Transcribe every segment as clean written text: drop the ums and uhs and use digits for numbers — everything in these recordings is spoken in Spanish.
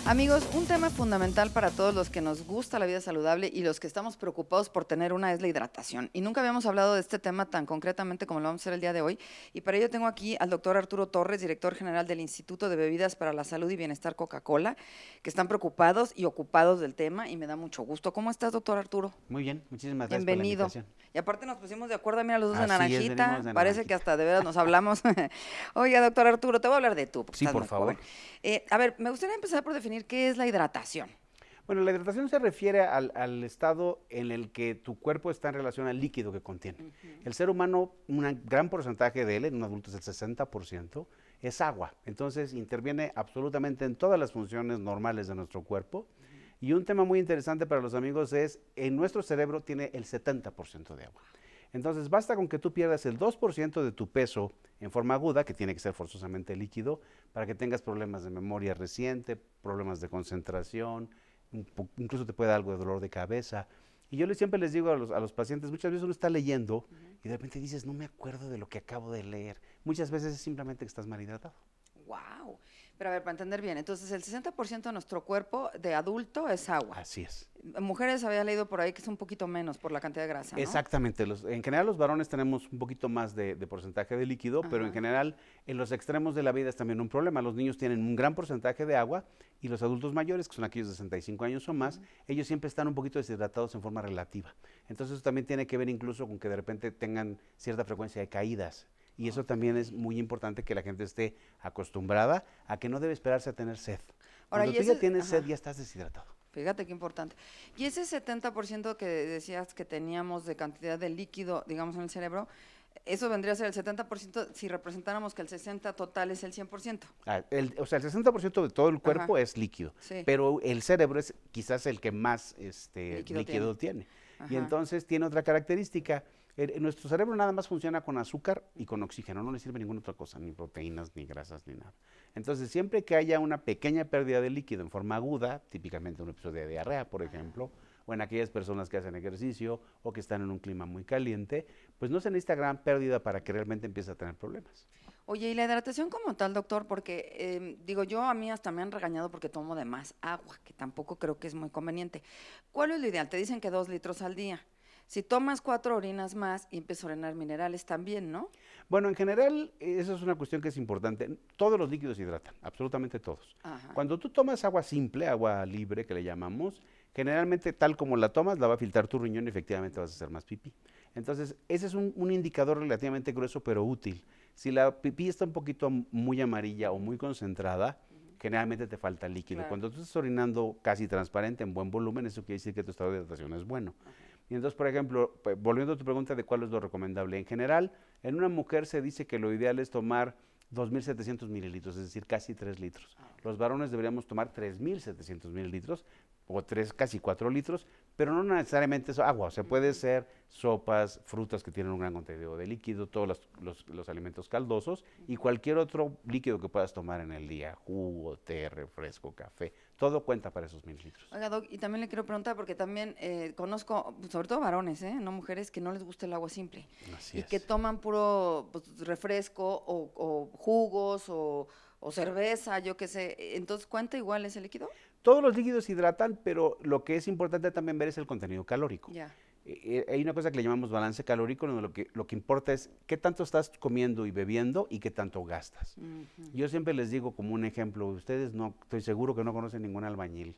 Amigos, un tema fundamental para todos los que nos gusta la vida saludable y los que estamos preocupados por tener una es la hidratación. Y nunca habíamos hablado de este tema tan concretamente como lo vamos a hacer el día de hoy. Y para ello tengo aquí al doctor Arturo Torres, director general del Instituto de Bebidas para la Salud y Bienestar Coca-Cola, que están preocupados y ocupados del tema y me da mucho gusto. ¿Cómo estás, doctor Arturo? Muy bien, muchísimas gracias Bienvenido. por la invitación. Y aparte nos pusimos de acuerdo, mira, los dos de Así es, naranjita, venimos de parece naranjita. que hasta de veras nos hablamos. Oiga, doctor Arturo, te voy a hablar de tú, porque Sí, estás por muy favor. joven. A ver, me gustaría empezar por definir qué es la hidratación. Bueno, la hidratación se refiere al estado en el que tu cuerpo está en relación al líquido que contiene. El ser humano, un gran porcentaje de él, en un adulto es el 60%, es agua. Entonces interviene absolutamente en todas las funciones normales de nuestro cuerpo. Y un tema muy interesante para los amigos es, en nuestro cerebro tiene el 70% de agua. Entonces basta con que tú pierdas el 2% de tu peso en forma aguda, que tiene que ser forzosamente líquido, para que tengas problemas de memoria reciente, problemas de concentración, incluso te puede dar algo de dolor de cabeza. Y yo siempre les digo a los pacientes, muchas veces uno está leyendo y de repente dices, no me acuerdo de lo que acabo de leer. Muchas veces es simplemente que estás mal hidratado. ¡Wow! Pero a ver, para entender bien, entonces el 60% de nuestro cuerpo de adulto es agua. Así es. Mujeres había leído por ahí que es un poquito menos por la cantidad de grasa, ¿no? Exactamente. En general los varones tenemos un poquito más de porcentaje de líquido, pero en general en los extremos de la vida es también un problema. Los niños tienen un gran porcentaje de agua y los adultos mayores, que son aquellos de 65 años o más, ellos siempre están un poquito deshidratados en forma relativa. Entonces eso también tiene que ver incluso con que de repente tengan cierta frecuencia de caídas. Y eso también es muy importante que la gente esté acostumbrada a que no debe esperarse a tener sed. Ahora, Cuando tú ya tienes sed, ya estás deshidratado. Fíjate qué importante. Y ese 70% que decías que teníamos de cantidad de líquido, digamos, en el cerebro, eso vendría a ser el 70% si representáramos que el 60% total es el 100%. O sea, el 60% de todo el cuerpo es líquido, Sí. pero el cerebro es quizás el que más líquido tiene. Y entonces tiene otra característica. Nuestro cerebro nada más funciona con azúcar y con oxígeno, no le sirve ninguna otra cosa, ni proteínas, ni grasas, ni nada. Entonces, siempre que haya una pequeña pérdida de líquido en forma aguda, típicamente un episodio de diarrea, por ejemplo, o en aquellas personas que hacen ejercicio o que están en un clima muy caliente, pues no se necesita gran pérdida para que realmente empiece a tener problemas. Oye, y la hidratación como tal, doctor, porque digo, yo a mí hasta me han regañado porque tomo de más agua, que tampoco creo que es muy conveniente. ¿Cuál es lo ideal? Te dicen que 2 litros al día. Si tomas 4 orinas más y empiezas a orinar minerales también, ¿no? Bueno, en general, eso es una cuestión que es importante. Todos los líquidos hidratan, absolutamente todos. Cuando tú tomas agua simple, agua libre que le llamamos, generalmente tal como la tomas, la va a filtrar tu riñón y efectivamente vas a hacer más pipí. Entonces, ese es un indicador relativamente grueso pero útil. Si la pipí está un poquito muy amarilla o muy concentrada, generalmente te falta líquido. Claro. Cuando tú estás orinando casi transparente en buen volumen, eso quiere decir que tu estado de hidratación es bueno. Y entonces, por ejemplo, volviendo a tu pregunta de cuál es lo recomendable, en general, en una mujer se dice que lo ideal es tomar 2.700 mililitros, es decir, casi 3 litros. Los varones deberíamos tomar 3.700 mililitros, o casi 4 litros, pero no necesariamente es agua, o sea, puede ser sopas, frutas que tienen un gran contenido de líquido, todos los alimentos caldosos y cualquier otro líquido que puedas tomar en el día, jugo, té, refresco, café, todo cuenta para esos mililitros. Oiga, doc, y también le quiero preguntar, porque también conozco, sobre todo varones, no mujeres, que no les gusta el agua simple. Así y es. que toman puro refresco o jugos o cerveza, yo qué sé. Entonces, ¿cuenta igual ese líquido? Todos los líquidos hidratan, pero lo que es importante también ver es el contenido calórico. Ya. Hay una cosa que le llamamos balance calórico, donde lo que importa es qué tanto estás comiendo y bebiendo y qué tanto gastas. Yo siempre les digo como un ejemplo, ustedes no, estoy seguro que no conocen ningún albañil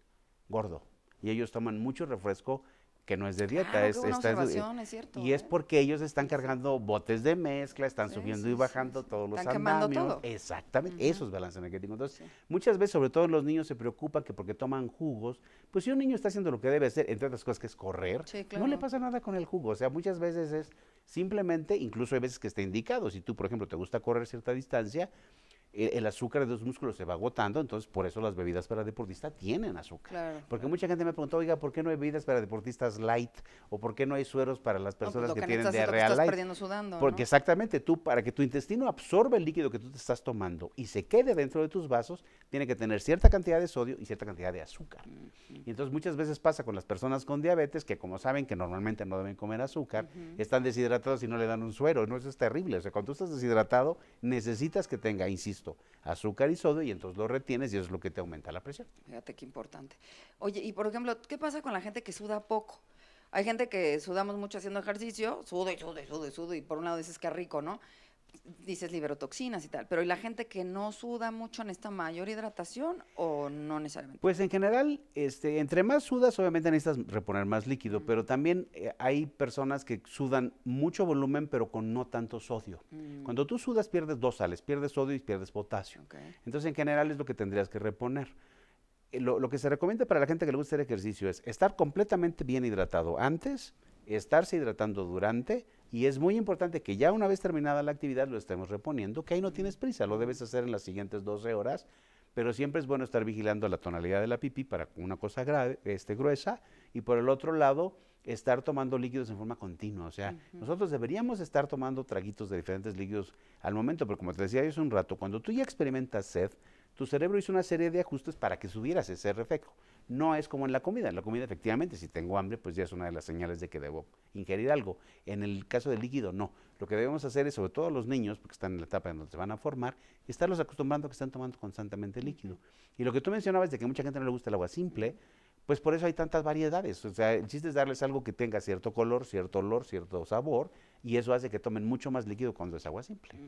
gordo, y ellos toman mucho refresco que no es de dieta. Claro, qué buena observación, es cierto. Y es porque ellos están cargando botes de mezcla, están subiendo y bajando todos los Están quemando andamios. todo. Exactamente, eso es balance energético. Entonces, muchas veces, sobre todo los niños, se preocupan que porque toman jugos, pues si un niño está haciendo lo que debe hacer, entre otras cosas que es correr, no le pasa nada con el jugo. O sea, muchas veces es simplemente, incluso hay veces que está indicado, si tú, por ejemplo, te gusta correr cierta distancia, el azúcar de los músculos se va agotando, entonces por eso las bebidas para deportistas tienen azúcar. Claro, porque mucha gente me preguntó, oiga, ¿por qué no hay bebidas para deportistas light? ¿O por qué no hay sueros para las personas que tienen diarrea light? Estás perdiendo sudando, Porque ¿no? exactamente, para que tu intestino absorba el líquido que tú te estás tomando y se quede dentro de tus vasos, tiene que tener cierta cantidad de sodio y cierta cantidad de azúcar. Y entonces muchas veces pasa con las personas con diabetes que, como saben que normalmente no deben comer azúcar, están deshidratados y no le dan un suero. No, eso es terrible. O sea, cuando tú estás deshidratado, necesitas que tenga, insisto, compuesto azúcar y sodio y entonces lo retienes y eso es lo que te aumenta la presión. Fíjate qué importante. Oye, y por ejemplo, ¿qué pasa con la gente que suda poco? Hay gente que sudamos mucho haciendo ejercicio, sudo y sudo y sudo y sudo, y por un lado dices que rico, ¿no? Dices libero toxinas y tal, pero ¿y la gente que no suda mucho necesita mayor hidratación o no necesariamente? Pues en general, entre más sudas, obviamente necesitas reponer más líquido, pero también hay personas que sudan mucho volumen, pero con no tanto sodio. Cuando tú sudas, pierdes dos sales, pierdes sodio y pierdes potasio. Okay. Entonces, en general, es lo que tendrías que reponer. Lo que se recomienda para la gente que le gusta hacer ejercicio es estar completamente bien hidratado antes, estarse hidratando durante, y es muy importante que ya una vez terminada la actividad lo estemos reponiendo, que ahí no tienes prisa, lo debes hacer en las siguientes 12 horas, pero siempre es bueno estar vigilando la tonalidad de la pipí para una cosa gruesa, y por el otro lado, estar tomando líquidos en forma continua. O sea, nosotros deberíamos estar tomando traguitos de diferentes líquidos al momento, pero como te decía yo hace un rato, cuando tú ya experimentas sed, tu cerebro hizo una serie de ajustes para que subieras ese reflejo. No es como en la comida. En la comida, efectivamente, si tengo hambre, pues ya es una de las señales de que debo ingerir algo. En el caso del líquido, no. Lo que debemos hacer es, sobre todo los niños, porque están en la etapa en donde se van a formar, estarlos acostumbrando a que están tomando constantemente líquido. Y lo que tú mencionabas de que a mucha gente no le gusta el agua simple, pues por eso hay tantas variedades. O sea, el chiste es darles algo que tenga cierto color, cierto olor, cierto sabor, y eso hace que tomen mucho más líquido cuando es agua simple.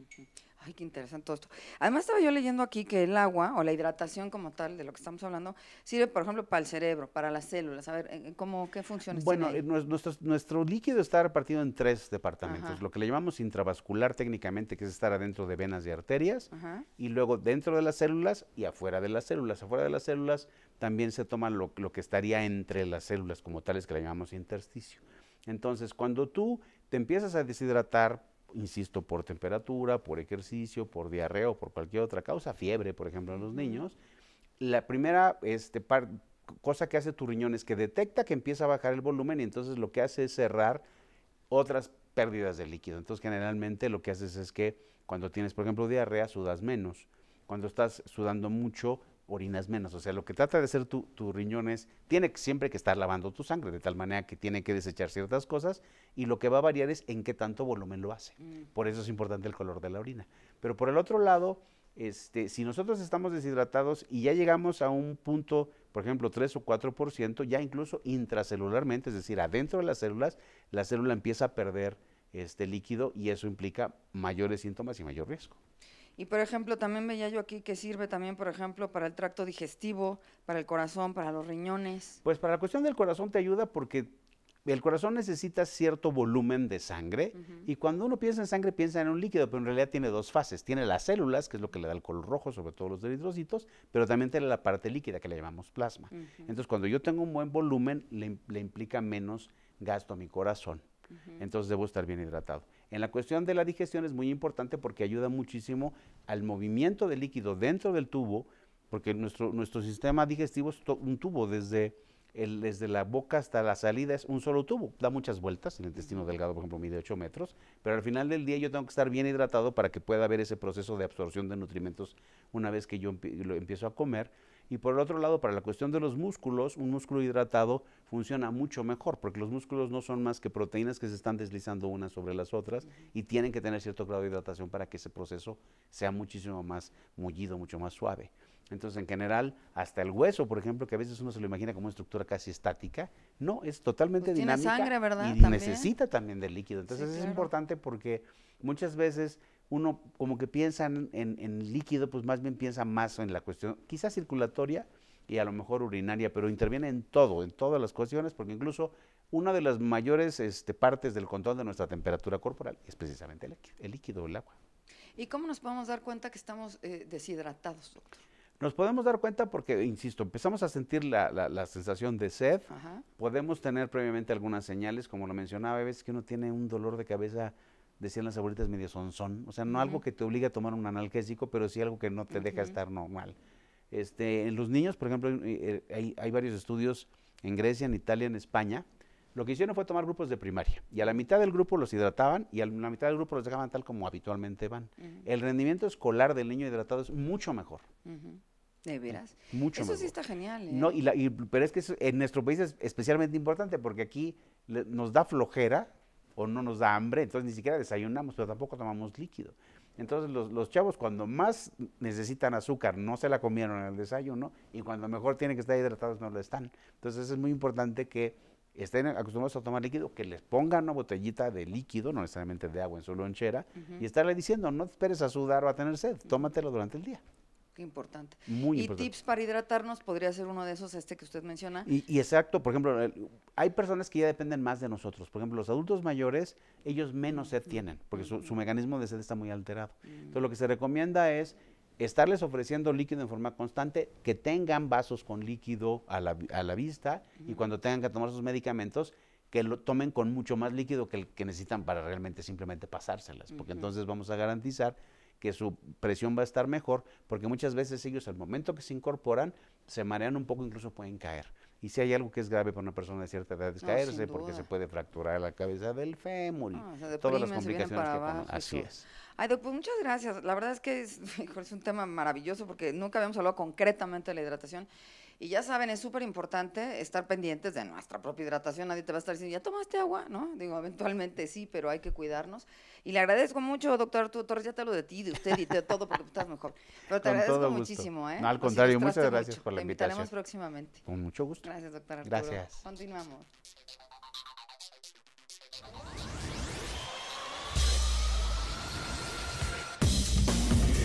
Ay, qué interesante todo esto. Además, estaba yo leyendo aquí que el agua, o la hidratación como tal, de lo que estamos hablando, sirve, por ejemplo, para el cerebro, para las células. A ver, ¿qué funciones Bueno, tiene ahí? nuestro líquido está repartido en 3 departamentos. Ajá. Lo que le llamamos intravascular técnicamente, que es estar adentro de venas y arterias, Ajá. y luego dentro de las células y afuera de las células. Afuera de las células también se toma lo que estaría entre las células como tales, que le llamamos intersticio. Entonces, cuando tú te empiezas a deshidratar, insisto, por temperatura, por ejercicio, por diarrea o por cualquier otra causa, fiebre, por ejemplo, en los niños, la primera cosa que hace tu riñón es que detecta que empieza a bajar el volumen y entonces lo que hace es cerrar otras pérdidas de líquido. Entonces, generalmente lo que haces es que cuando tienes, por ejemplo, diarrea, sudas menos. Cuando estás sudando mucho, orinas menos. O sea, lo que trata de hacer tu riñón es, tiene siempre que estar lavando tu sangre, de tal manera que tiene que desechar ciertas cosas, y lo que va a variar es en qué tanto volumen lo hace. Por eso es importante el color de la orina. Pero por el otro lado, si nosotros estamos deshidratados y ya llegamos a un punto, por ejemplo, 3 o 4%, ya incluso intracelularmente, es decir, adentro de las células, la célula empieza a perder líquido y eso implica mayores síntomas y mayor riesgo. Y por ejemplo, también veía yo aquí que sirve también, por ejemplo, para el tracto digestivo, para el corazón, para los riñones. Pues para la cuestión del corazón te ayuda porque el corazón necesita cierto volumen de sangre y cuando uno piensa en sangre piensa en un líquido, pero en realidad tiene dos fases. Tiene las células, que es lo que le da el color rojo, sobre todo los eritrocitos, pero también tiene la parte líquida que le llamamos plasma. Entonces, cuando yo tengo un buen volumen, le implica menos gasto a mi corazón. Entonces, debo estar bien hidratado. En la cuestión de la digestión es muy importante porque ayuda muchísimo al movimiento del líquido dentro del tubo, porque nuestro sistema digestivo es un tubo desde la boca hasta la salida es un solo tubo, da muchas vueltas, el intestino delgado por ejemplo mide 8 metros, pero al final del día yo tengo que estar bien hidratado para que pueda haber ese proceso de absorción de nutrimentos una vez que yo lo empiezo a comer. Y por el otro lado, para la cuestión de los músculos, un músculo hidratado funciona mucho mejor, porque los músculos no son más que proteínas que se están deslizando unas sobre las otras y tienen que tener cierto grado de hidratación para que ese proceso sea muchísimo más mullido, mucho más suave. Entonces, en general, hasta el hueso, por ejemplo, que a veces uno se lo imagina como una estructura casi estática, no, es totalmente Pues dinámica tiene sangre, ¿verdad? y También. necesita también del líquido. Entonces, Sí, es claro. importante porque muchas veces uno como que piensa en líquido, pues más bien piensa más en la cuestión, quizás circulatoria y a lo mejor urinaria, pero interviene en todo, en todas las cuestiones, porque incluso una de las mayores partes del control de nuestra temperatura corporal es precisamente el líquido, el agua. ¿Y cómo nos podemos dar cuenta que estamos deshidratados, doctor? Nos podemos dar cuenta porque, insisto, empezamos a sentir la sensación de sed, podemos tener previamente algunas señales, como lo mencionaba, a veces que uno tiene un dolor de cabeza, decían las abuelitas, medio sonzón, o sea, no algo que te obligue a tomar un analgésico, pero sí algo que no te deja estar normal. En los niños, por ejemplo, hay varios estudios en Grecia, en Italia, en España. Lo que hicieron fue tomar grupos de primaria y a la mitad del grupo los hidrataban y a la mitad del grupo los dejaban tal como habitualmente van. El rendimiento escolar del niño hidratado es mucho mejor. ¿De veras? Mucho Eso mejor. sí está genial, ¿eh? No, pero es que en nuestro país es especialmente importante porque aquí nos da flojera o no nos da hambre, entonces ni siquiera desayunamos, pero tampoco tomamos líquido. Entonces los chavos cuando más necesitan azúcar no se la comieron en el desayuno y cuando mejor tienen que estar hidratados no lo están. Entonces es muy importante que estén acostumbrados a tomar líquido, que les pongan una botellita de líquido, no necesariamente de agua en su lonchera, y estarle diciendo, no esperes a sudar o a tener sed, tómatelo durante el día. Qué importante. Muy y importante. tips para hidratarnos, podría ser uno de esos que usted menciona. Y exacto, por ejemplo, hay personas que ya dependen más de nosotros. Por ejemplo, los adultos mayores, ellos menos sed tienen, porque su mecanismo de sed está muy alterado. Entonces, lo que se recomienda es estarles ofreciendo líquido en forma constante, que tengan vasos con líquido a la vista y cuando tengan que tomar sus medicamentos, que lo tomen con mucho más líquido que el que necesitan para realmente simplemente pasárselas, porque entonces vamos a garantizar que su presión va a estar mejor, porque muchas veces ellos al momento que se incorporan, se marean un poco, incluso pueden caer. Y si hay algo que es grave para una persona de cierta edad es caerse, porque se puede fracturar la cabeza del fémur y todas las complicaciones que conocen. Así es. Ay, doctor, muchas gracias. La verdad es que es un tema maravilloso porque nunca habíamos hablado concretamente de la hidratación. Y ya saben, es súper importante estar pendientes de nuestra propia hidratación. Nadie te va a estar diciendo, ¿ya tomaste agua? ¿No? Digo, eventualmente sí, pero hay que cuidarnos. Y le agradezco mucho, doctor Arturo Torres, ya te hablo de ti, de usted y de todo, porque estás mejor. Pero te agradezco muchísimo, ¿eh? No, al contrario, muchas gracias por la invitación. Te invitaremos próximamente. Con mucho gusto. Gracias, doctor Arturo. Gracias. Continuamos.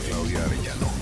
Claudia Arellano.